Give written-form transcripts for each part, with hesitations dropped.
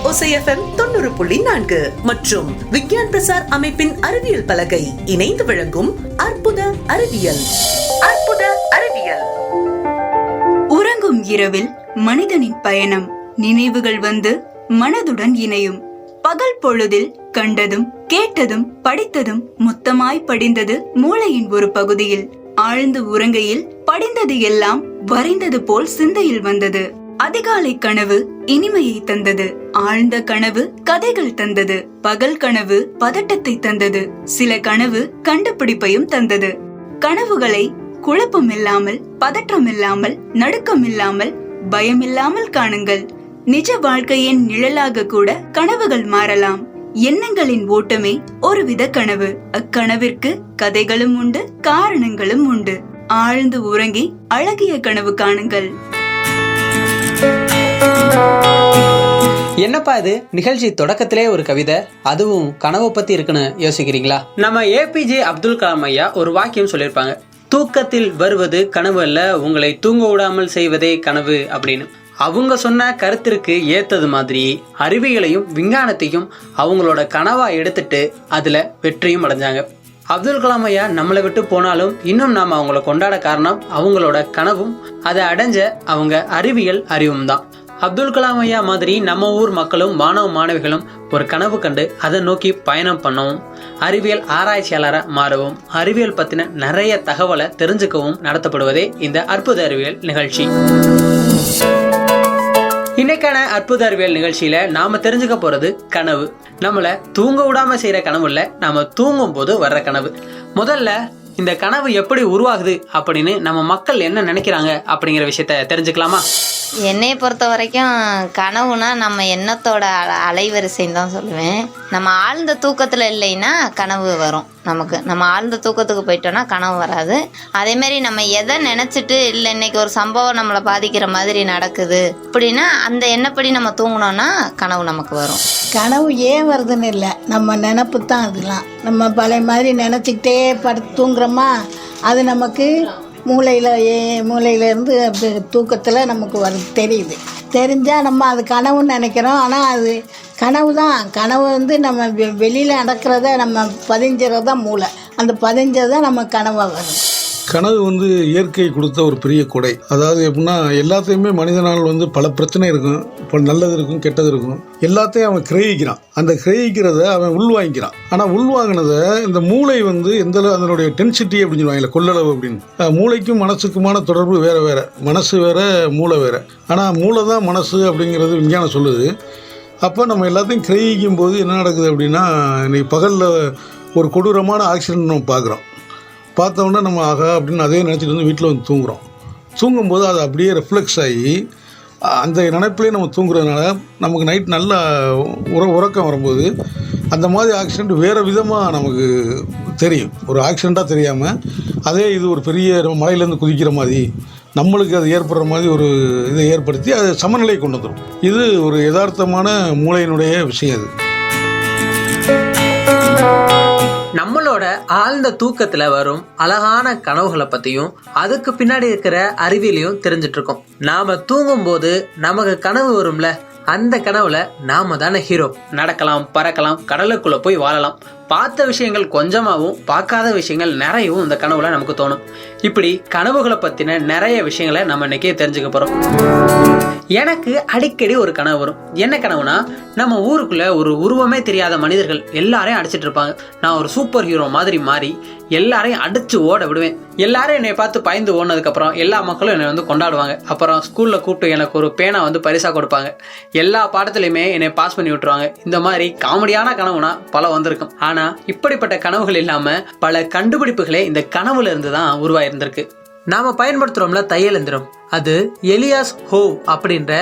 OCFM 90.4 மற்றும் விக்யான் பிரசார் அமைப்பின் அறிவியல் பலகை இணைந்து வழங்கும் அற்புத அறிவியல். அற்புத அறிவியல். உறங்கும் இரவில் மனிதனின் பயணம். நினைவுகள் வந்து மனதுடன் இணையும். பகல் பொழுதில் கண்டதும் கேட்டதும் படித்ததும் மொத்தமாய் படிந்தது மூளையின் ஒரு பகுதியில். ஆழ்ந்து உறங்கையில் படிந்தது எல்லாம் வரைந்தது போல் சிந்தையில் வந்தது. அதிகாலை கனவு இனிமையை தந்தது. ஆழ்ந்த கனவு கதைகள் தந்தது. பகல் கனவு பதட்டத்தை தந்தது. சில கனவு கண்டுபிடிப்பையும் தந்தது. கனவுகளை குழப்பம் இல்லாமல், பதற்றம் இல்லாமல், நடுக்கம் இல்லாமல், பயம் இல்லாமல் காணுங்கள். நிஜ வாழ்க்கையின் நிழலாக கூட கனவுகள் மாறலாம். எண்ணங்களின் ஓட்டமே ஒருவித கனவு. அக்கனவிற்கு கதைகளும் உண்டு, காரணங்களும் உண்டு. ஆழ்ந்து உறங்கி அழகிய கனவு காணுங்கள். என்னப்பா இது, நிகழ்ச்சி தொடக்கத்திலே ஒரு கவிதை, அதுவும் கனவை பத்தி இருக்குன்னு யோசிக்கிறீங்களா? நம்ம APJ அப்துல் கலாம் ஐயா ஒரு வாக்கியம் சொல்லியிருப்பாங்க, தூக்கத்தில் வருவது கனவு அல்ல, உங்களை தூங்க விடாமல் செய்வதே கனவு அப்படின்னு. அவங்க சொன்ன கருத்திற்கு ஏத்தது மாதிரி அறிவியலையும் விஞ்ஞானத்தையும் அவங்களோட கனவா எடுத்துட்டு அதுல வெற்றியும் அடைஞ்சாங்க. அப்துல் கலாம் ஐயா நம்மளை விட்டு போனாலும் இன்னும் நாம அவங்கள கொண்டாட காரணம் அவங்களோட கனவும் அதை அடைஞ்ச அவங்க அறிவியல் அறிவும் தான். அப்துல் கலாம் ஐயா மாதிரி நம்ம ஊர் மக்களும் மாணவ மாணவிகளும் ஒரு கனவு கண்டு அதை நோக்கி பயணம் பண்ணவும், அறிவியல் ஆராய்ச்சியாளரை மாறவும், அறிவியல் பத்தின நிறைய தகவலை தெரிஞ்சுக்கவும் நடத்தப்படுவதே இந்த அற்புத அறிவியல் நிகழ்ச்சி. இன்னைக்கான அற்புத அறிவியல் நிகழ்ச்சியில நாம தெரிஞ்சுக்க போறது கனவு. நம்மள தூங்க விடாம செய்யற கனவு இல்ல, நாம தூங்கும் போது வர்ற கனவு. முதல்ல இந்த கனவு எப்படி உருவாகுது அப்படின்னு நம்ம மக்கள் என்ன நினைக்கிறாங்க அப்படிங்கிற விஷயத்த தெரிஞ்சுக்கலாமா? என்னையை பொறுத்த வரைக்கும் கனவுனா நம்ம எண்ணத்தோட அலைவரிசைன்னு தான் சொல்லுவேன். நம்ம ஆழ்ந்த தூக்கத்தில் இல்லைன்னா கனவு வரும். நம்ம ஆழ்ந்த தூக்கத்துக்கு போயிட்டோம்னா கனவு வராது. அதேமாரி நம்ம எதை நினச்சிட்டு இல்லை இன்னைக்கு ஒரு சம்பவம் நம்மளை பாதிக்கிற மாதிரி நடக்குது அப்படின்னா அந்த எண்ணப்படி நம்ம தூங்கினோன்னா கனவு நமக்கு வரும். கனவு ஏன் வருதுன்னு இல்லை, நம்ம நினப்பு தான். அதெல்லாம் நம்ம பழைய மாதிரி நினச்சிக்கிட்டே படுத்து தூங்குறோமா, அது நமக்கு மூளையிலேருந்து அப்படி தூக்கத்தில் நமக்கு தெரியுது. தெரிஞ்சால் நம்ம அது கனவுன்னு நினைக்கிறோம். ஆனால் அது கனவு தான். கனவு நம்ம வெளியில் நடக்கிறத நம்ம பதிஞ்சிறது தான் மூளை. அந்த பதிஞ்சதை நம்ம கனவாக வரும். கனவு இயற்கை கொடுத்த ஒரு பெரிய கொடை. அதாவது எப்படின்னா, எல்லாத்தையுமே மனிதனால் பல பிரச்சனை இருக்கும். இப்போ நல்லது இருக்கும், கெட்டது இருக்கும். எல்லாத்தையும் அவன் கிரகிக்கிறான். அந்த கிரகிக்கிறத அவன் உள்வாங்கிக்கிறான். ஆனால் உள்வாங்கினதை இந்த மூளை எந்த அதனுடைய டென்சிட்டி அப்படின்னு சொல்லுவாங்க, கொள்ளளவு அப்படின்னு. மூளைக்கும் மனசுக்குமான தொடர்பு வேற வேற. மனசு வேற, மூளை வேற. ஆனால் மூளை தான் மனசு அப்படிங்கிறது விஞ்ஞானம் சொல்லுது. அப்போ நம்ம எல்லாத்தையும் கிரகிக்கும் போது என்ன நடக்குது அப்படின்னா, இன்னைக்கு பகலில் ஒரு கொடூரமான ஆக்சிடென்ட் நம்ம பார்க்குறோம். பார்த்தோன்னா நம்ம ஆகா அப்படின்னு அதே நினச்சிட்டு வீட்டில் தூங்குகிறோம். தூங்கும்போது அது அப்படியே ரிஃப்ளெக்ஸ் ஆகி அந்த நினைப்பிலே நம்ம தூங்குறதுனால நமக்கு நைட் நல்லா உறக்கம் வரும்போது அந்த மாதிரி ஆக்சிடெண்ட் வேறு விதமாக நமக்கு தெரியும். ஒரு ஆக்சிடெண்ட்டாக தெரியாமல் அதே இது ஒரு பெரிய மலையிலேருந்து குதிக்கிற மாதிரி நம்மளுக்கு அது ஏற்படுற மாதிரி ஒரு இதை ஏற்படுத்தி அது சமநிலை கொண்டு வந்துடும். இது ஒரு யதார்த்தமான மூளையினுடைய விஷயம். அது நம்மளோட ஆழ்ந்த தூக்கத்துல வரும் அழகான கனவுகளை பத்தியும் அதுக்கு பின்னாடி இருக்கிற அறிவியலையும் தெரிஞ்சிட்டு இருக்கோம். நாம தூங்கும் போது நமக்கு கனவு வரும்ல, அந்த கனவுல நாம தானே ஹீரோ. நடக்கலாம், பறக்கலாம், கடலுக்குள்ள போய் வாழலாம். பார்த்த விஷயங்கள் கொஞ்சமாகவும் பார்க்காத விஷயங்கள் நிறையவும் இந்த கனவுல நமக்கு தோணும். இப்படி கனவுகளை பத்தின நிறைய விஷயங்களை நம்ம இன்னைக்கே தெரிஞ்சுக்க போறோம். எனக்கு அடிக்கடி ஒரு கனவு வரும். என்ன கனவுனா, நம்ம ஊருக்குள்ள ஒரு உருவமே தெரியாத மனிதர்கள் எல்லாரையும் அடிச்சிட்டு இருப்பாங்க. நான் ஒரு சூப்பர் ஹீரோ மாதிரி மாறி எல்லாரையும் அடிச்சு ஓட விடுவேன். எல்லாரும் என்னை பார்த்து பயந்து ஓடினதுக்கு அப்புறம் எல்லா மக்களும் என்னை கொண்டாடுவாங்க. அப்புறம் ஸ்கூல்ல கூப்பிட்டு எனக்கு ஒரு பேனா பரிசா கொடுப்பாங்க. எல்லா பாடத்திலையுமே என்னை பாஸ் பண்ணி விட்டுருவாங்க. இந்த மாதிரி காமெடியான கனவுனா பல வந்திருக்கும். ஆனா இப்படிப்பட்ட கனவுகள் இல்லாம பல கண்டுபிடிப்புகளே இந்த கனவுல இருந்து தான் உருவாயிருந்திருக்கு. நாம பயன்படுத்துறோம்ல தையல் எந்திரம், அது எலியாஸ் ஹோவ் அப்படின்ற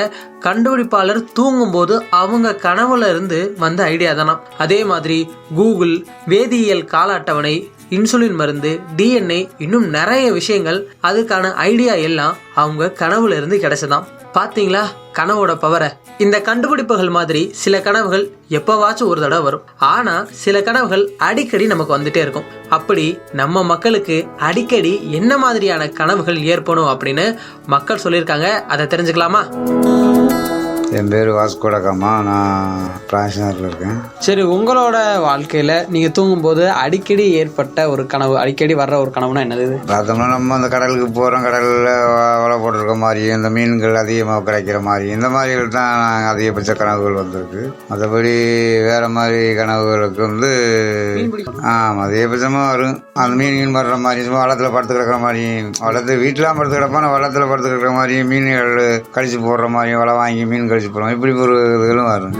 கண்டுபிடிப்பாளர் தூங்கும் போது அவங்க கனவுல இருந்து வந்த ஐடியா தானா. அதே மாதிரி கூகுள், வேதியியல் கால அட்டவணை, இன்சுலின் மருந்து, DNA, இன்னும் நிறைய விஷயங்கள், அதுக்கான ஐடியா எல்லாம் அவங்க கனவுல இருந்து கிடைச்சதாம். பாத்தீங்களா கனவோட பவரை? இந்த கண்டுபிடிப்புகள் மாதிரி சில கனவுகள் எப்பவாச்சும் ஒரு தடவை வரும். ஆனா சில கனவுகள் அடிக்கடி நமக்கு வந்துட்டே இருக்கும். அப்படி நம்ம மக்களுக்கு அடிக்கடி என்ன மாதிரியான கனவுகள் ஏற்படும் அப்படின்னு மக்கள் சொல்லியிருக்காங்க. அதை தெரிஞ்சுக்கலாமா? என் பேர் வாஸ்கோடகாமா. நான் பிரான்ஸ்நகரில் இருக்கேன். சரி, உங்களோட வாழ்க்கையில் நீங்கள் தூங்கும்போது அடிக்கடி ஏற்பட்ட ஒரு கனவு, அடிக்கடி வர்ற ஒரு கனவுனா என்னது? பார்த்தோம்னா நம்ம அந்த கடலுக்கு போகிறோம், கடலில் வலை போட்டிருக்க மாதிரி, இந்த மீன்கள் அதிகமாக கிடைக்கிற மாதிரி, இந்த மாதிரிகள் தான் நாங்கள் அதிகபட்ச கனவுகள் வந்திருக்கு. மற்றபடி வேறு மாதிரி கனவுகளுக்கு வந்து அதிகபட்சமாக வரும். அந்த மீன் வர்ற மாதிரி, சும்மா வளத்தில் படுத்து கிடக்கிற மாதிரி, வளத்து வீட்டிலாம் படுத்து கிடப்பான வளத்தில் படுத்து கிடக்கிற மாதிரி, மீன்கள் கழிச்சு போடுற மாதிரி, வலை வாங்கி மீன் கழிச்சு போடுறோம், இப்படி ஒரு இதுகளும் வரும்.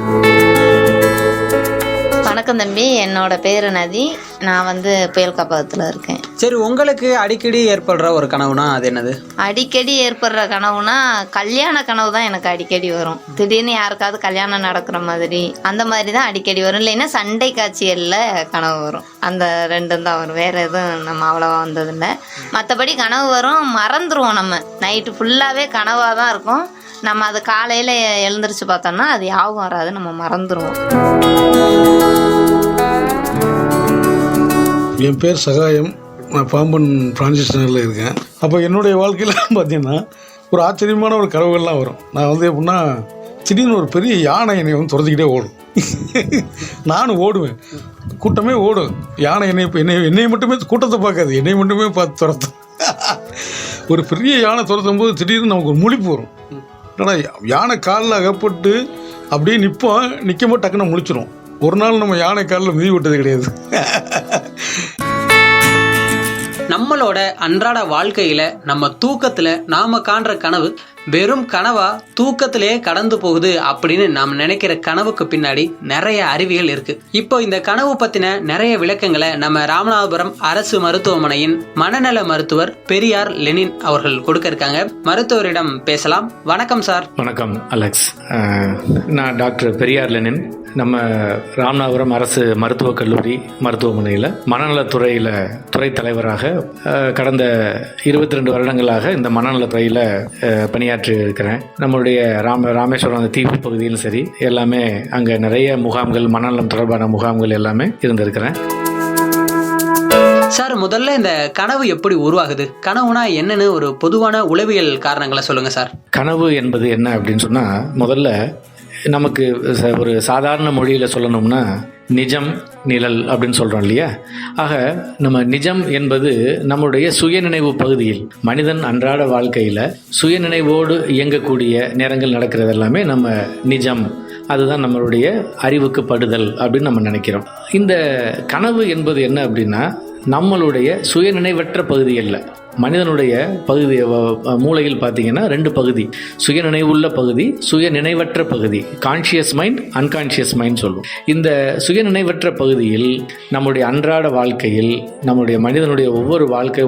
வணக்கம் தம்பி, என்னோட பேர் நதி. நான் வந்து புயல் காப்பகத்தில் இருக்கேன். சரி, உங்களுக்கு அடிக்கடி ஏற்படுற ஒரு கனவுனா அது என்னது? அடிக்கடி ஏற்படுற கனவுனா கல்யாண கனவு தான் எனக்கு அடிக்கடி வரும். திடீர்னு யாருக்காவது கல்யாணம் நடக்கிற மாதிரி அந்த மாதிரி தான் அடிக்கடி வரும். இல்லைன்னா சண்டை காட்சிகளில் கனவு வரும். அந்த ரெண்டும் தான் வரும். வேறு எதுவும் நம்ம அவ்வளோவா வந்ததில்லை. மற்றபடி கனவு வரும், மறந்துடுவோம். நம்ம நைட்டு ஃபுல்லாகவே கனவாக தான் இருக்கும். நம்ம அது காலையில் எழுந்திரிச்சு பார்த்தோம்னா அது யாவும் வராது, நம்ம மறந்துடுவோம். என் பேர் சகாயம். நான் பாம்பன் பிரான்சிஸ் நகரில் இருக்கேன். அப்போ என்னுடைய வாழ்க்கையில் பார்த்தீங்கன்னா ஒரு ஆச்சரியமான ஒரு கனவுகள்லாம் வரும். நான் வந்து எப்படின்னா திடீர்னு ஒரு பெரிய யானை என்னை வந்து துரத்திக்கிட்டே ஓடும். நானும் ஓடுவேன், கூட்டமே ஓடும். யானை என்னை மட்டுமே கூட்டத்தை பார்க்காது, என்னை மட்டுமே பார்த்து துரத்தும். ஒரு பெரிய யானை துரத்தும் போது திடீர்னு நமக்கு ஒரு முழிப்பு வரும். ஆனால் யானை காலில் அகப்பட்டு அப்படியே நிற்கும்போது டக்குன்னு முழிச்சிரும். ஒரு நாள் நம்ம யானை காலில் மிதி விட்டது கிடையாது. நம்மளோட அன்றாட வாழ்க்கையில நம்ம தூக்கத்துல நாம காண்ற கனவு வெறும் கனவா தூக்கத்திலேயே கடந்து போகுது அப்படின்னு நாம் நினைக்கிற கனவுக்கு பின்னாடி நிறைய அறிவியல் இருக்கு. இப்போ இந்த கனவு பத்தின நிறைய விளக்கங்களை நம்ம ராமநாதபுரம் அரசு மருத்துவமனையின் மனநல மருத்துவர் பெரியார் லெனின் அவர்கள் கொடுக்க இருக்காங்க. மருத்துவரிடம் பேசலாம். வணக்கம் சார். வணக்கம் அலெக்ஸ். நான் டாக்டர் பெரியார் லெனின். நம்ம ராமநாதபுரம் அரசு மருத்துவக் கல்லூரி மருத்துவமனையில் மனநலத்துறையில் துறை தலைவராக கடந்த 22 வருடங்களாக இந்த மனநலத்துறையில் பணியாற்றி இருக்கிறேன். நம்மளுடைய ராமேஸ்வரம் அந்த தீவு பகுதியிலும் சரி, எல்லாமே அங்கே நிறைய முகாம்கள், மனநலம் தொடர்பான முகாம்கள் எல்லாமே இருந்திருக்கிறேன். சார், முதல்ல இந்த கனவு எப்படி உருவாகுது? கனவுனா என்னன்னு ஒரு பொதுவான உளவியல் காரணங்களை சொல்லுங்க சார். கனவு என்பது என்ன அப்படின்னு சொன்னால், முதல்ல நமக்கு ஒரு சாதாரண மொழியில் சொல்லணும்னா நிஜம், நிழல் அப்படின்னு சொல்கிறோம் இல்லையா? ஆக நம்ம நிஜம் என்பது நம்முடைய சுயநினைவு பகுதியில், மனிதன் அன்றாட வாழ்க்கையில் சுயநினைவோடு இயங்கக்கூடிய நேரங்கள் நடக்கிறது எல்லாமே நம்ம நிஜம், அதுதான் நம்மளுடைய அறிவுக்கு படுதல் அப்படின்னு நம்ம நினைக்கிறோம். இந்த கனவு என்பது என்ன அப்படின்னா, நம்மளுடைய சுயநினைவற்ற பகுதி அல்ல. மனிதனுடைய பகுதி மூளையில் பார்த்தீங்கன்னா 2 பகுதி, சுயநினைவுள்ள பகுதி, சுயநினைவற்ற பகுதி, கான்ஷியஸ் மைண்ட், அன்கான்ஷியஸ் மைண்ட் சொல்லுவோம். இந்த சுயநினைவற்ற பகுதியில் நம்முடைய அன்றாட வாழ்க்கையில் நம்முடைய மனிதனுடைய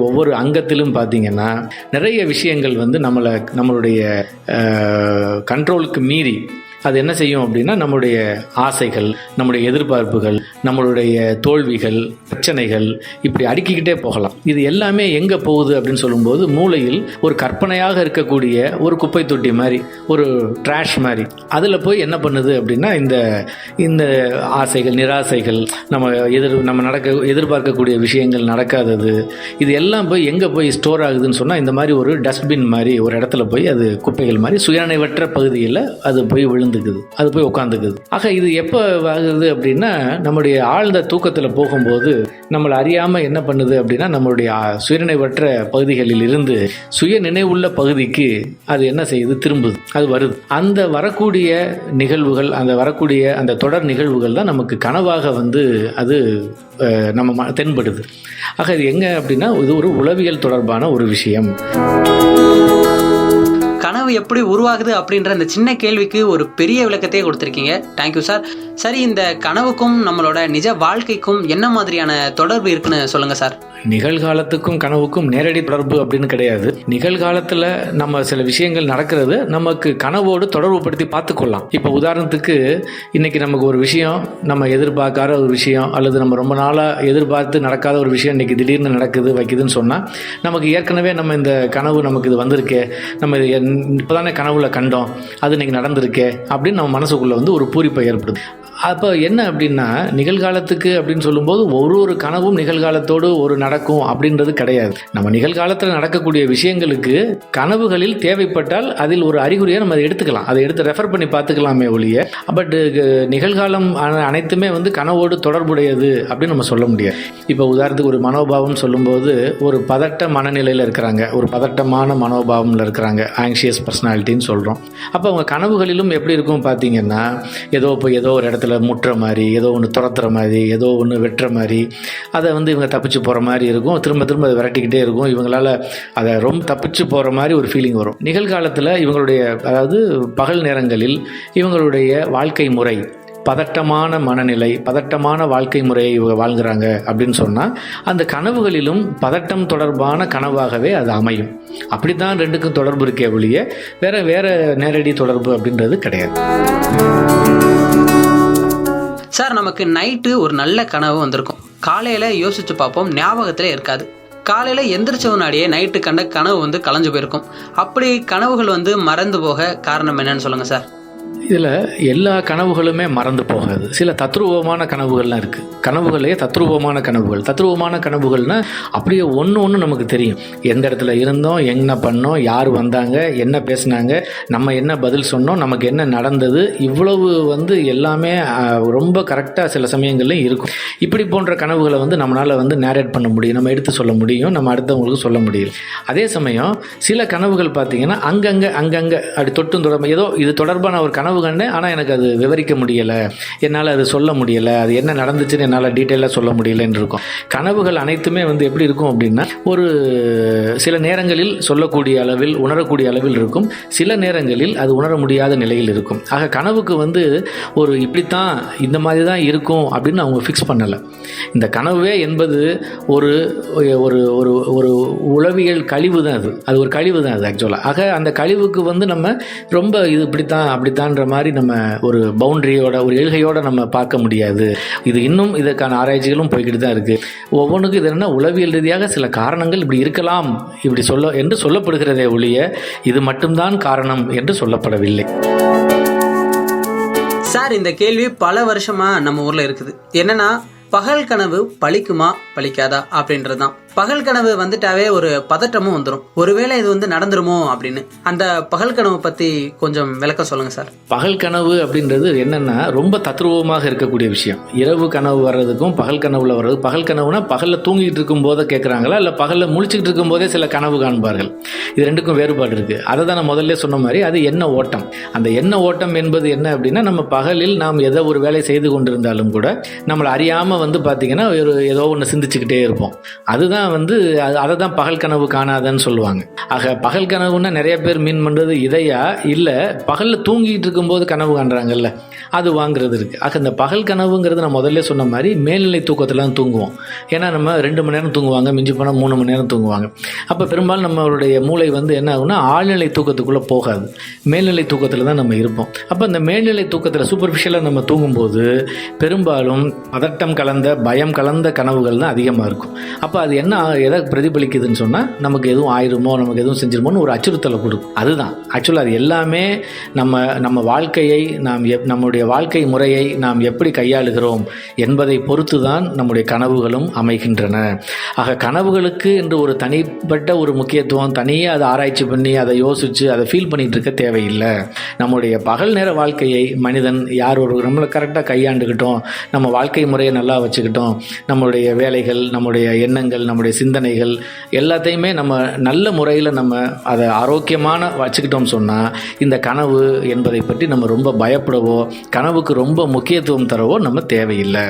ஒவ்வொரு அங்கத்திலும் பார்த்தீங்கன்னா நிறைய விஷயங்கள் வந்து நம்மளுடைய கண்ட்ரோலுக்கு மீறி அது என்ன செய்யும் அப்படின்னா, நம்முடைய ஆசைகள், நம்முடைய எதிர்பார்ப்புகள், நம்மளுடைய தோல்விகள், பிரச்சனைகள் இப்படி அடுக்கிக்கிட்டே போகலாம். இது எல்லாமே எங்கே போகுது அப்படின்னு சொல்லும்போது, மூளையில் ஒரு கற்பனையாக இருக்கக்கூடிய ஒரு குப்பை தொட்டி மாதிரி, ஒரு ட்ராஷ் மாதிரி, அதில் போய் என்ன பண்ணுது அப்படின்னா, இந்த ஆசைகள், நிராசைகள், நம்ம எதிர்பார்க்கக்கூடிய விஷயங்கள் நடக்காதது, இது எல்லாம் போய் எங்கே போய் ஸ்டோர் ஆகுதுன்னு சொன்னால், இந்த மாதிரி ஒரு டஸ்ட்பின் மாதிரி ஒரு இடத்துல போய் அது குப்பைகள் மாதிரி சுயநினைவற்ற பகுதியில் அது போய் அது போய் உட்காந்துக்குது. ஆக இது எப்போ ஆகுது அப்படின்னா, நம்முடைய ஆழ்ந்த தூக்கத்தில் போகும்போது நம்மளை அறியாமல் என்ன பண்ணுது அப்படின்னா, நம்மளுடைய சுயநினைவற்ற பகுதிகளில் இருந்து சுய நினைவுள்ள பகுதிக்கு அது என்ன செய்யுது, திரும்புது, அது வருது. அந்த வரக்கூடிய நிகழ்வுகள், அந்த தொடர் நிகழ்வுகள் தான் நமக்கு கனவாக வந்து அது நம்ம தென்படுது. ஆக இது எங்க அப்படின்னா, இது ஒரு உளவியல் தொடர்பான ஒரு விஷயம். கனவு எப்படி உருவாகுது அப்படின்ற இந்த சின்ன கேள்விக்கு ஒரு பெரிய விளக்கத்தையே கொடுத்துருக்கீங்க. Thank you sir. சரி, இந்த கனவுக்கும் நம்மளோட நிஜ வாழ்க்கைக்கும் என்ன மாதிரியான தொடர்பு இருக்குன்னு சொல்லுங்க சார். நிகழ்காலத்துக்கும் கனவுக்கும் நேரடி தொடர்பு அப்படின்னு கிடையாது. நிகழ்காலத்தில் நம்ம சில விஷயங்கள் நடக்கிறது நமக்கு கனவோடு தொடர்பு படுத்தி பார்த்துக்கொள்ளலாம். இப்போ உதாரணத்துக்கு இன்னைக்கு நமக்கு ஒரு விஷயம், நம்ம எதிர்பார்க்காத ஒரு விஷயம், அல்லது நம்ம ரொம்ப நாளாக எதிர்பார்த்து நடக்காத ஒரு விஷயம் இன்னைக்கு திடீர்னு நடக்குது வைக்குதுன்னு சொன்னால், நமக்கு ஏற்கனவே நம்ம இந்த கனவு நமக்கு இது வந்திருக்கே, நம்ம இப்போதானே கனவுல கண்டோம், அது இன்னைக்கு நடந்திருக்கே அப்படின்னு நம்ம மனசுக்குள்ளே வந்து ஒரு பூரிப்பை ஏற்படுது. அப்போ என்ன அப்படின்னா நிகழ்காலத்துக்கு அப்படின்னு சொல்லும்போது ஒரு கனவும் நிகழ்காலத்தோடு ஒரு நடக்கும் அப்படின்றது கிடையாது. நம்ம நிகழ்காலத்தில் நடக்கக்கூடிய விஷயங்களுக்கு கனவுகளில் தேவைப்பட்டால் அதில் ஒரு அறிகுறியை நம்ம அதை எடுத்துக்கலாம், அதை எடுத்து ரெஃபர் பண்ணி பார்த்துக்கலாமே ஒழிய, பட் நிகழ்காலம் அனைத்துமே வந்து கனவோடு தொடர்புடையது அப்படின்னு நம்ம சொல்ல முடியாது. இப்போ உதாரணத்துக்கு ஒரு மனோபாவம் சொல்லும்போது ஒரு பதட்ட மனநிலையில் இருக்கிறாங்க, ஒரு பதட்டமான மனோபாவமில் இருக்கிறாங்க, ஆங்ஷியஸ் பர்சனாலிட்டின்னு சொல்கிறோம். அப்போ அவங்க கனவுகளிலும் எப்படி இருக்கும் பார்த்தீங்கன்னா, ஏதோ ஒரு இடத்துல முட்டுற மாதிரி, ஏதோ ஒன்று துரத்துற மாதிரி, ஏதோ ஒன்று வெட்டுற மாதிரி, அதை வந்து இவங்க தப்பிச்சு போகிற மாதிரி இருக்கும். திரும்ப அதை விரட்டிக்கிட்டே இருக்கும். இவங்களால் அதை ரொம்ப தப்பிச்சு போகிற மாதிரி ஒரு ஃபீலிங் வரும். நிகழ்காலத்தில் இவங்களுடைய, அதாவது பகல் நேரங்களில் இவங்களுடைய வாழ்க்கை முறை பதட்டமான மனநிலை, பதட்டமான வாழ்க்கை முறையை இவங்க வாழ்கிறாங்க அப்படின்னு சொன்னால் அந்த கனவுகளிலும் பதட்டம் தொடர்பான கனவாகவே அது அமையும். அப்படி தான் ரெண்டுக்கும் தொடர்பு இருக்கே ஒழிய வேற நேரடி தொடர்பு அப்படின்றது கிடையாது. சார், நமக்கு நைட்டு ஒரு நல்ல கனவு வந்திருக்கும். காலையில் யோசித்து பார்ப்போம், ஞாபகத்திலே இருக்காது. காலையில் எந்திரிச்ச முன்னாடியே நைட்டு கண்ட கனவு வந்து கலைஞ்சு போயிருக்கும். அப்படி கனவுகள் வந்து மறந்து போக காரணம் என்னன்னு சொல்லுங்கள் சார். இதில் எல்லா கனவுகளுமே மறந்து போகாது. சில தத்ரூபமான கனவுகள்லாம் இருக்குது. கனவுகளே தத்ரூபமான கனவுகள்னால் அப்படியே ஒன்று நமக்கு தெரியும். எந்த இடத்துல இருந்தோம், என்ன பண்ணோம், யார் வந்தாங்க, என்ன பேசினாங்க, நம்ம என்ன பதில் சொன்னோம், நமக்கு என்ன நடந்தது, இவ்வளவு வந்து எல்லாமே ரொம்ப கரெக்டாக சில சமயங்கள்லையும் இருக்கும். இப்படி போன்ற கனவுகளை வந்து நம்மளால் வந்து நேரேட் பண்ண முடியும், நம்ம எடுத்து சொல்ல முடியும், நம்ம அடுத்தவங்களுக்கு சொல்ல முடியும். அதே சமயம் சில கனவுகள் பார்த்திங்கன்னா அங்கங்கே அப்படி தொட்டும் தொடர்பு, ஏதோ இது தொடர்பான ஒரு கனவு கண்டேன், ஆனால் எனக்கு அது விவரிக்க முடியலை, என்னால் அது சொல்ல முடியலை, அது என்ன நடந்துச்சுன்னு என்னால் டீட்டெயிலாக சொல்ல முடியலைன்னு இருக்கும். கனவுகள் அனைத்துமே வந்து எப்படி இருக்கும் அப்படின்னா, ஒரு சில நேரங்களில் சொல்லக்கூடிய அளவில், உணரக்கூடிய அளவில் இருக்கும், சில நேரங்களில் அது உணர முடியாத நிலையில் இருக்கும். ஆக கனவுக்கு வந்து ஒரு இப்படித்தான், இந்த மாதிரி தான் இருக்கும் அப்படின்னு அவங்க ஃபிக்ஸ் பண்ணலை. இந்த கனவே என்பது ஒரு ஒரு ஒரு ஒரு உளவியல் கழிவு தான். அது ஒரு கழிவு தான் அது ஆக்சுவலாக. ஆக அந்த கழிவுக்கு வந்து நம்ம ரொம்ப இது இப்படித்தான் அப்படித்தான்ற மாதிரி நம்ம ஒரு பவுண்டரியோட, ஒரு எழுகையோடு நம்ம பார்க்க முடியாது. இது இன்னும் இதற்கான ஆராய்ச்சிகளும் போய்கிட்டு தான் இருக்குது. ஒவ்வொன்றுக்கும் இது என்ன, உளவியல் ரீதியாக சில காரணங்கள் இப்படி இருக்கலாம் இப்படி என்று சொல்லப்படுகிறதே ஒழிய இது மட்டும்தான் காரணம் என்று சொல்லப்படவில்லை. சார், இந்த கேள்வி பல வருஷமா நம்ம ஊர்ல இருக்குது. என்னன்னா, பகல் கனவு பலிக்குமா பலிக்காதா அப்படின்றது தான். பகல் கனவு வந்துட்டாவே ஒரு பதட்டமும் வந்துடும். ஒருவேளை இது வந்து நடந்துருமோ அப்படின்னு. அந்த பகல் கனவு பத்தி கொஞ்சம் விளக்கம் சொல்லுங்க சார். பகல் கனவு அப்படின்றது என்னன்னா ரொம்ப தத்ரூபமாக இருக்கக்கூடிய விஷயம். இரவு கனவு வர்றதுக்கும் பகல் கனவுல வர்றது, பகல் கனவுனா பகல்ல தூங்கிட்டு இருக்கும் போதே கேட்குறாங்களா, இல்லை பகல்ல முழிச்சுக்கிட்டு இருக்கும் போதே சில கனவு காண்பார்கள். இது ரெண்டுக்கும் வேறுபாடு இருக்கு. அதை தான் நான் முதல்ல சொன்ன மாதிரி, அது எண்ண ஓட்டம். அந்த எண்ண ஓட்டம் என்பது என்ன அப்படின்னா, நம்ம பகலில் நாம் ஏதோ ஒரு வேலை செய்து கொண்டிருந்தாலும் கூட நம்மளை அறியாமல் வந்து பார்த்தீங்கன்னா ஏதோ ஒன்று சிந்திச்சுக்கிட்டே இருப்போம். அதுதான் வந்து அதை தான் பகல் கனவு காணாதன்னு சொல்லுவாங்க. ஆக பகல் கனவுன்னா நிறைய பேர் மீன் பண்ணுறது இதையா, இல்லை பகலில் தூங்கிட்டு இருக்கும்போது கனவு காண்றாங்கல்ல, அது வாங்குறது இருக்குது. ஆக இந்த பகல் கனவுங்கிறது நான் முதல்ல சொன்ன மாதிரி மேல்நிலை தூக்கத்தில் தான் தூங்குவோம். ஏன்னா நம்ம 2 மணி நேரம் தூங்குவாங்க, மிஞ்சி போனால் 3 மணி நேரம் தூங்குவாங்க. அப்போ பெரும்பாலும் நம்மளுடைய மூளை வந்து என்ன ஆகுனா ஆழ்நிலை தூக்கத்துக்குள்ளே போகாது, மேல்நிலை தூக்கத்தில் தான் நம்ம இருப்போம். அப்போ இந்த மேல்நிலை தூக்கத்தில் சூப்பர்ஃபிஷியலாக நம்ம தூங்கும்போது பெரும்பாலும் பதட்டம் கலந்த, பயம் கலந்த கனவுகள் தான் அதிகமாக இருக்கும். அப்போ அது என்ன, எதை பிரதிபலிக்குதுன்னு சொன்னால், நமக்கு எதுவும் ஆயிருமோ, நமக்கு எதுவும் செஞ்சிருமோன்னு ஒரு அச்சுறுத்தலை கொடுக்கும். அதுதான் ஆக்சுவலாக அது எல்லாமே நம்ம வாழ்க்கையை, நம்முடைய வாழ்க்கை முறையை நாம் எப்படி கையாளுகிறோம் என்பதை பொறுத்து தான் நம்முடைய கனவுகளும் அமைகின்றன. ஆக கனவுகளுக்கு என்று ஒரு தனிப்பட்ட ஒரு முக்கியத்துவம், தனியாக அதை ஆராய்ச்சி பண்ணி அதை யோசித்து அதை ஃபீல் பண்ணிகிட்டு இருக்க தேவையில்லை. நம்முடைய பகல் நேர வாழ்க்கையை மனிதன் யார் ஒரு நம்மளை கரெக்டாக கையாண்டுக்கிட்டோம், நம்ம வாழ்க்கை முறையை நல்லா வச்சுக்கிட்டோம், நம்மளுடைய வேலைகள், நம்முடைய எண்ணங்கள், நம்முடைய சிந்தனைகள் எல்லாத்தையுமே நம்ம நல்ல முறையில் நம்ம அதை ஆரோக்கியமான வச்சுக்கிட்டோம் சொன்னால், இந்த கனவு என்பதை பற்றி நம்ம ரொம்ப பயப்படவோ, கனவுக்கு ரொம்ப முக்கியத்துவம் தரவோ நம்ம தேவையில்லை.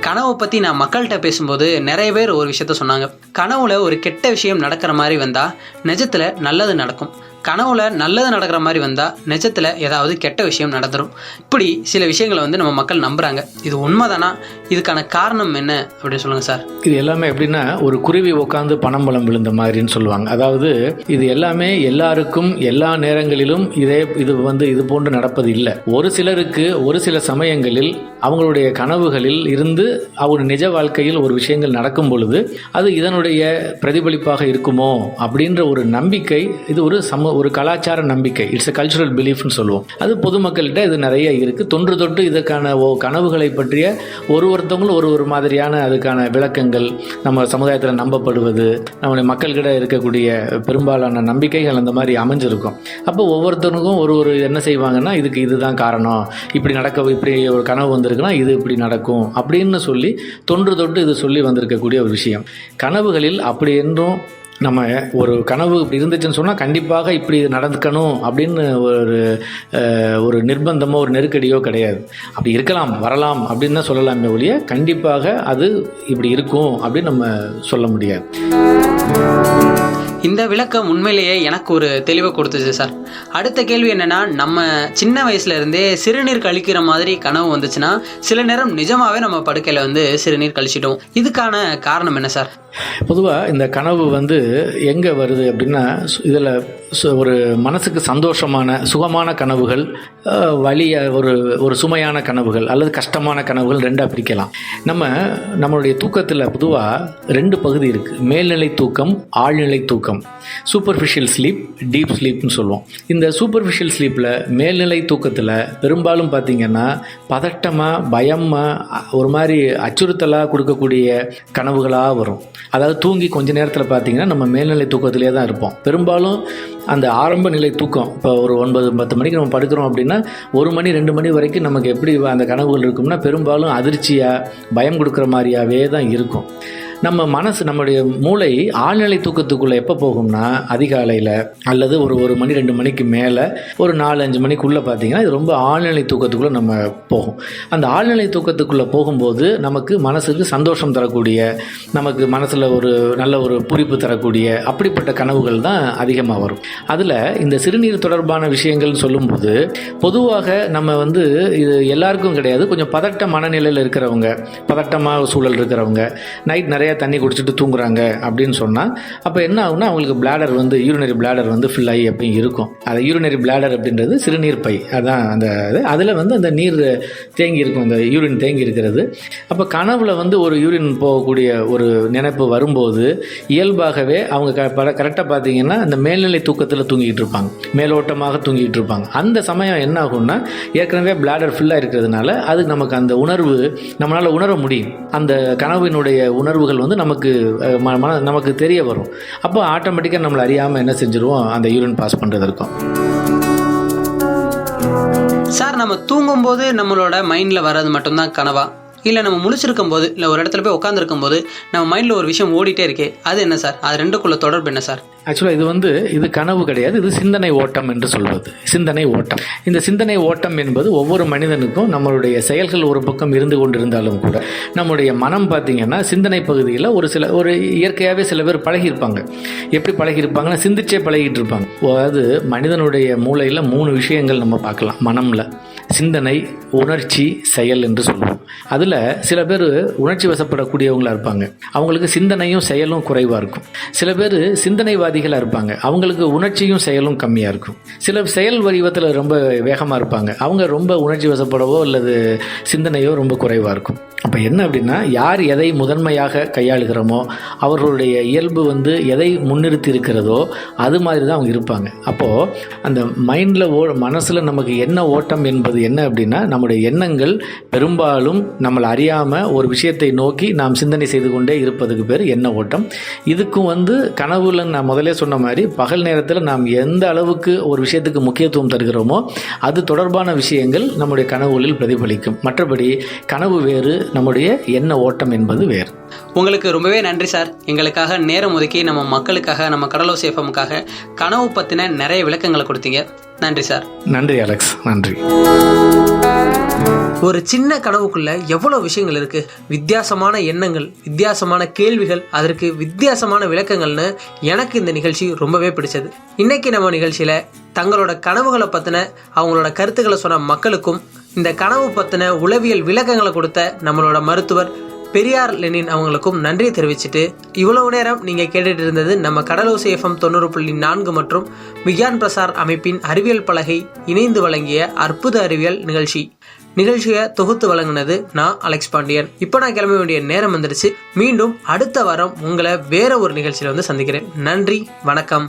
கனவை பற்றி நான் மக்கள்கிட்ட பேசும்போது நிறைய பேர் ஒரு விஷயத்த சொன்னாங்க. கனவுல ஒரு கெட்ட விஷயம் நடக்கிற மாதிரி வந்தால் நிஜத்தில் நல்லது நடக்கும், கனவுல நல்லது நடக்கிற மாதிரி வந்தால் நிஜத்தில் ஏதாவது கெட்ட விஷயம் நடந்துடும். இப்படி சில விஷயங்களை வந்து நம்ம மக்கள் நம்புகிறாங்க. இது உண்மைதானா? இதுக்கான காரணம் என்ன அப்படின்னு சொல்லுங்கள் சார். இது எல்லாமே எப்படின்னா, ஒரு குருவி உட்காந்து பனம்பழம் விழுந்த மாதிரின்னு சொல்லுவாங்க. அதாவது இது எல்லாமே எல்லாருக்கும் எல்லா நேரங்களிலும் இது போன்று நடப்பது இல்லை. ஒரு சிலருக்கு ஒரு சில சமயங்களில் அவங்களுடைய கனவுகளில் இருந்து அவர் நிஜ வாழ்க்கையில் ஒரு விஷயங்கள் நடக்கும் பொழுது அது இதனுடைய பிரதிபலிப்பாக இருக்குமோ அப்படின்ற ஒரு நம்பிக்கை, இது ஒரு ஒரு கலாச்சார நம்பிக்கை, இட்ஸ் எ கல்ச்சுரல் பிலீஃப்னு சொல்லுவோம். அது பொதுமக்கள்கிட்ட இது நிறைய இருக்குது. தொன்று தொட்டு இதற்கான கனவுகளை பற்றிய ஒருத்தவங்களும் ஒரு மாதிரியான அதுக்கான விளக்கங்கள் நம்ம சமுதாயத்தில் நம்பப்படுவது, நம்முடைய மக்கள்கிட்ட இருக்கக்கூடிய பெரும்பாலான நம்பிக்கைகள் அந்த மாதிரி அமைஞ்சிருக்கும். அப்போ ஒவ்வொருத்தருக்கும் ஒரு என்ன செய்வாங்கன்னா, இதுக்கு இதுதான் காரணம், இப்படி இப்படி ஒரு கனவு வந்திருக்குன்னா இது இப்படி நடக்கும் அப்படின்னு சொல்லி தொன்று தொட்டு இது சொல்லி வந்திருக்கக்கூடிய ஒரு விஷயம். கனவுகளில் அப்படி என்றும் நம்ம ஒரு கனவு இப்படி இருந்துச்சுன்னு சொன்னால் கண்டிப்பாக இப்படி நடந்துக்கணும் அப்படின்னு ஒரு நிர்பந்தமோ ஒரு நெருக்கடியோ கிடையாது. அப்படி இருக்கலாம், வரலாம் அப்படின்னு தான் சொல்லலாமே ஒழிய கண்டிப்பாக அது இப்படி இருக்கும் அப்படின்னு நம்ம சொல்ல முடியாது. இந்த விளக்கம் உண்மையிலேயே எனக்கு ஒரு தெளிவை கொடுத்துச்சு சார். அடுத்த கேள்வி என்னன்னா, நம்ம சின்ன வயசுல இருந்தே சிறுநீர் கழிக்கிற மாதிரி கனவு வந்துச்சுன்னா சில நேரம் நிஜமாவே நம்ம படுக்கையில சிறுநீர் கழிச்சிட்டோம். இதுக்கான காரணம் என்ன சார்? பொதுவாக இந்த கனவு எங்கே வருது அப்படின்னா, இதில் ஒரு மனசுக்கு சந்தோஷமான சுகமான கனவுகள், வலிய ஒரு சுமையான கனவுகள் அல்லது கஷ்டமான கனவுகள் ரெண்டாக பிரிக்கலாம். நம்மளுடைய தூக்கத்தில் பொதுவாக 2 பகுதி இருக்குது. மேல்நிலை தூக்கம், ஆழ்நிலை தூக்கம். சூப்பர்ஃபிஷியல் ஸ்லீப், டீப் ஸ்லீப்னு சொல்லுவோம். இந்த சூப்பர்ஃபிஷியல் ஸ்லீப்பில் மேல்நிலை தூக்கத்தில் பெரும்பாலும் பார்த்திங்கன்னா பதட்டமாக, பயமாக, ஒரு மாதிரி அச்சுறுத்தலாக கொடுக்கக்கூடிய கனவுகளாக வரும். அதாவது தூங்கி கொஞ்ச நேரத்தில் பார்த்திங்கன்னா நம்ம மேல்நிலை தூக்கத்திலே தான் இருப்போம். பெரும்பாலும் அந்த ஆரம்ப நிலை தூக்கம், இப்போ ஒரு 9-10 மணிக்கு நம்ம படுக்கிறோம் அப்படின்னா 1 மணி 2 மணி வரைக்கும் நமக்கு எப்படி அந்த கனவுகள் இருக்கும்னா பெரும்பாலும் அதிர்ச்சியாக, பயம் கொடுக்குற மாதிரியாவே தான் இருக்கும். நம்ம மனசு, நம்முடைய மூளை ஆழ்நிலை தூக்கத்துக்குள்ளே எப்போ போகும்னா அதிகாலையில் அல்லது ஒரு மணி 2 மணிக்கு மேலே ஒரு 4-5 மணிக்குள்ளே பார்த்திங்கன்னா இது ரொம்ப ஆழ்நிலை தூக்கத்துக்குள்ளே நம்ம போகும். அந்த ஆழ்நிலை தூக்கத்துக்குள்ளே போகும்போது நமக்கு மனசுக்கு சந்தோஷம் தரக்கூடிய, நமக்கு மனசில் ஒரு நல்ல ஒரு பூரிப்பு தரக்கூடிய அப்படிப்பட்ட கனவுகள் தான் அதிகமாக வரும். அதில் இந்த சிறுநீர் தொடர்பான விஷயங்கள் சொல்லும்போது பொதுவாக நம்ம இது எல்லாருக்கும் கிடையாது. கொஞ்சம் பதட்ட மனநிலையில் இருக்கிறவங்க, பதட்டமாக சூழல் இருக்கிறவங்க நைட் நிறைய தண்ணி குடிச்சிட்டு தூங்குறாங்க அப்படின்னு சொன்னால் அப்போ என்ன ஆகுனா அவங்களுக்கு பிளாடர் யூரினரி பிளாடர் ஃபில் ஆகி அப்படி இருக்கும். அது யூரினரி பிளாடர் அப்படின்றது சிறுநீர் பை, அதான் அந்த அதில் அந்த நீர் தேங்கி இருக்கும், அந்த யூரின் தேங்கி இருக்கிறது. அப்போ கனவுல ஒரு யூரின் போகக்கூடிய ஒரு நினைப்பு வரும்போது இயல்பாகவே அவங்க கரெக்டாக பார்த்தீங்கன்னா அந்த மேல்நிலை தூக்கத்தில் தூங்கிட்டு இருப்பாங்க, மேலோட்டமாக தூங்கிட்டு இருப்பாங்க. அந்த சமயம் என்ன ஆகும்னா ஏற்கனவே பிளாடர் ஃபில்லாக இருக்கிறதுனால அது நமக்கு அந்த உணர்வு நம்மளால் உணர முடியும். அந்த கனவினுடைய உணர்வுகள் நமக்கு தெரிய வரும். அப்போ ஆட்டோமேட்டிக்காக நம்மளை அறியாமல் என்ன செஞ்சிருவோம், அந்த யூரின் பாஸ் பண்ணுறது இருக்கும். சார், நம்ம தூங்கும் போது நம்மளோட மைண்டில் வர்றது மட்டும்தான் கனவா, இல்லை நம்ம முழிச்சிருக்கும் போது, இல்லை ஒரு இடத்துல போய் உட்காந்துருக்கும் போது நம்ம மைண்டில் ஒரு விஷயம் ஓடிட்டே இருக்கே, அது என்ன சார்? அது ரெண்டுக்குள்ள தொடர்பு என்ன சார்? ஆக்சுவலாக இது கனவு கிடையாது, இது சிந்தனை ஓட்டம் என்று சொல்வது. சிந்தனை ஓட்டம், இந்த சிந்தனை ஓட்டம் என்பது ஒவ்வொரு மனிதனுக்கும் நம்மளுடைய செயல்கள் ஒரு பக்கம் இருந்து கொண்டிருந்தாலும் கூட நம்முடைய மனம் பார்த்திங்கன்னா சிந்தனை பகுதியில் ஒரு இயற்கையாகவே சில பேர் பழகியிருப்பாங்க. எப்படி பழகியிருப்பாங்கன்னா சிந்திச்சே பழகிட்டு இருப்பாங்க. அதாவது மனிதனுடைய மூளையில் 3 விஷயங்கள் நம்ம பார்க்கலாம் மனமில்: சிந்தனை, உணர்ச்சி, செயல் என்று சொல்லுவோம். அதில் சில பேர் உணர்ச்சி வசப்படக்கூடியவங்களாக இருப்பாங்க, அவங்களுக்கு சிந்தனையும் செயலும் குறைவாக இருக்கும். சில பேர் சிந்தனைவாதிகளாக இருப்பாங்க, அவங்களுக்கு உணர்ச்சியும் செயலும் கம்மியாக இருக்கும். சில செயல் வடிவத்தில் ரொம்ப வேகமாக இருப்பாங்க, அவங்க ரொம்ப உணர்ச்சி வசப்படவோ அல்லது சிந்தனையோ ரொம்ப குறைவாக இருக்கும். அப்போ என்ன அப்படின்னா, யார் எதை முதன்மையாக கையாளுகிறோமோ அவர்களுடைய இயல்பு எதை முன்னிறுத்தி இருக்கிறதோ அது மாதிரி தான் அவங்க இருப்பாங்க. அப்போது அந்த மைண்டில் மனசில் நமக்கு என்ன ஓட்டம் என்பது என்ன அப்படின்னா, நம்முடைய எண்ணங்கள் பெரும்பாலும் நம்மளை அறியாமல் ஒரு விஷயத்தை நோக்கி நாம் சிந்தனை செய்து கொண்டே இருப்பதுக்கு பேர் எண்ண ஓட்டம். இதுக்கும் கனவுல நான் முதலே சொன்ன மாதிரி பகல் நேரத்தில் நாம் எந்த அளவுக்கு ஒரு விஷயத்துக்கு முக்கியத்துவம் தருகிறோமோ அது தொடர்பான விஷயங்கள் நம்முடைய கனவுகளில் பிரதிபலிக்கும். மற்றபடி கனவு வேறு, நம்முடைய எண்ண ஓட்டம் என்பது வேறு. உங்களுக்கு ரொம்பவே நன்றி சார். எங்களுக்காக நேரம் ஒதுக்கி நம்ம மக்களுக்காக, நம்ம கடலோசை எஃப்எம்முக்காக கனவு பற்றின நிறைய விளக்கங்களை கொடுத்தீங்க. நன்றி சார். நன்றி அலெக்ஸ், நன்றி. ஒரு சின்ன கனவுக்குள்ள எவ்வளவு விஷயங்கள் இருக்கு, வித்தியாசமான எண்ணங்கள், வித்தியாசமான கேள்விகள், அதற்கு வித்தியாசமான விளக்கங்கள்னு எனக்கு இந்த நிகழ்ச்சி ரொம்பவே பிடிச்சது. இன்னைக்கு நம்ம நிகழ்ச்சியில தங்களோட கனவுகளை பத்தின அவங்களோட கருத்துக்களை சொன்ன மக்களுக்கும், இந்த கனவு பத்தின உளவியல் விளக்கங்களை கொடுத்த நம்மளோட மருத்துவர் பெரியார் லெனின் அவங்களுக்கும் நன்றி தெரிவிச்சுட்டு, இவ்வளவு நேரம் நீங்க கேட்டுட்டு இருந்தது நம்ம கடலோசை FM 90.4 மற்றும் விக்யான் பிரசார் அமைப்பின் அறிவியல் பலகை இணைந்து வழங்கிய அற்புத அறிவியல் நிகழ்ச்சியை தொகுத்து வழங்கினது நான் அலெக்ஸ் பாண்டியன். இப்போ நான் கிளம்ப வேண்டிய நேரம் வந்துடுச்சு. மீண்டும் அடுத்த வாரம் உங்களை வேற ஒரு நிகழ்ச்சியில சந்திக்கிறேன். நன்றி, வணக்கம்.